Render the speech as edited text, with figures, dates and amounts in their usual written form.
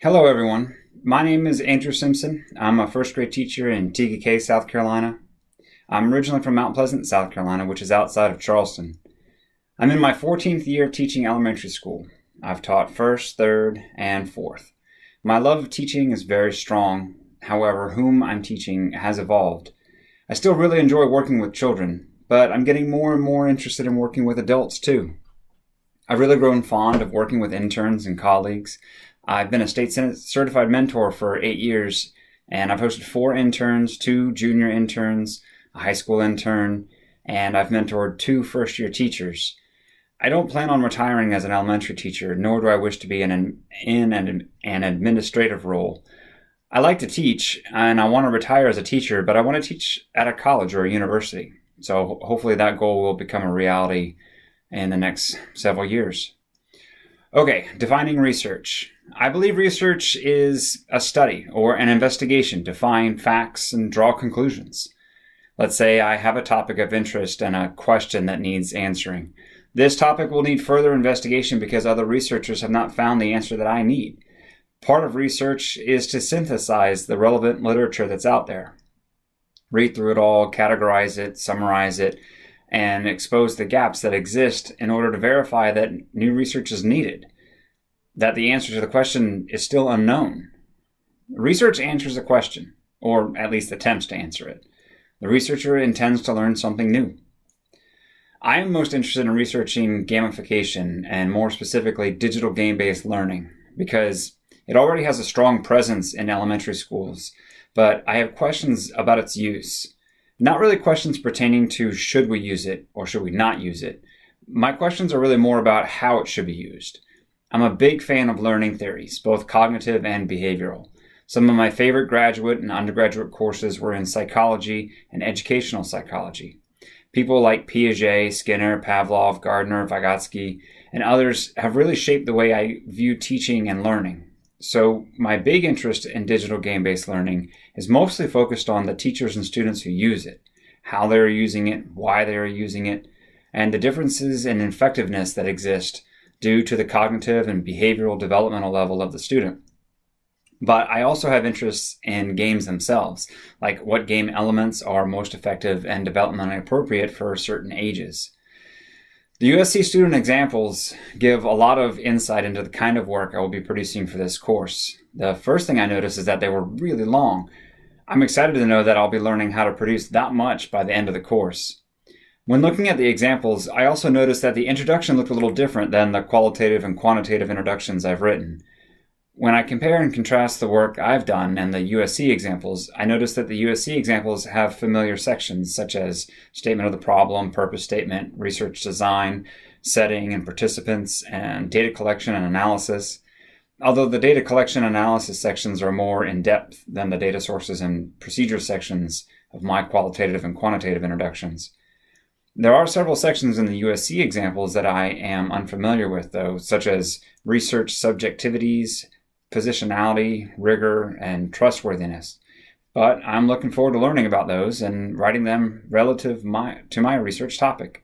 Hello, everyone. My name is Andrew Simpson. I'm a first grade teacher in TKK, South Carolina. I'm originally from Mount Pleasant, South Carolina, which is outside of Charleston. I'm in my 14th year of teaching elementary school. I've taught first, third, and fourth. My love of teaching is very strong. However, whom I'm teaching has evolved. I still really enjoy working with children, but I'm getting more and more interested in working with adults too. I've really grown fond of working with interns and colleagues. I've been a state Senate certified mentor for 8 years, and I've hosted 4 interns, 2 junior interns, a high school intern, and I've mentored 2 first-year teachers. I don't plan on retiring as an elementary teacher, nor do I wish to be in an administrative role. I like to teach, and I want to retire as a teacher, but I want to teach at a college or a university. So hopefully that goal will become a reality in the next several years. Okay, defining research. I believe research is a study or an investigation to find facts and draw conclusions. Let's say I have a topic of interest and a question that needs answering. This topic will need further investigation because other researchers have not found the answer that I need. Part of research is to synthesize the relevant literature that's out there. Read through it all, categorize it, summarize it, and expose the gaps that exist in order to verify that new research is needed, that the answer to the question is still unknown. Research answers a question, or at least attempts to answer it. The researcher intends to learn something new. I am most interested in researching gamification, and more specifically digital game-based learning, because it already has a strong presence in elementary schools, but I have questions about its use. Not really questions pertaining to should we use it or should we not use it. My questions are really more about how it should be used. I'm a big fan of learning theories, both cognitive and behavioral. Some of my favorite graduate and undergraduate courses were in psychology and educational psychology. People like Piaget, Skinner, Pavlov, Gardner, Vygotsky, and others have really shaped the way I view teaching and learning. So my big interest in digital game-based learning is mostly focused on the teachers and students who use it, how they're using it, why they're using it, and the differences in effectiveness that exist due to the cognitive and behavioral developmental level of the student. But I also have interests in games themselves, like what game elements are most effective and developmentally appropriate for certain ages. The USC student examples give a lot of insight into the kind of work I will be producing for this course. The first thing I noticed is that they were really long. I'm excited to know that I'll be learning how to produce that much by the end of the course. When looking at the examples, I also noticed that the introduction looked a little different than the qualitative and quantitative introductions I've written. When I compare and contrast the work I've done and the USC examples, I noticed that the USC examples have familiar sections such as statement of the problem, purpose statement, research design, setting and participants, and data collection and analysis. Although the data collection and analysis sections are more in-depth than the data sources and procedure sections of my qualitative and quantitative introductions. There are several sections in the USC examples that I am unfamiliar with, though, such as research subjectivities, positionality, rigor, and trustworthiness. But I'm looking forward to learning about those and writing them relative to my research topic.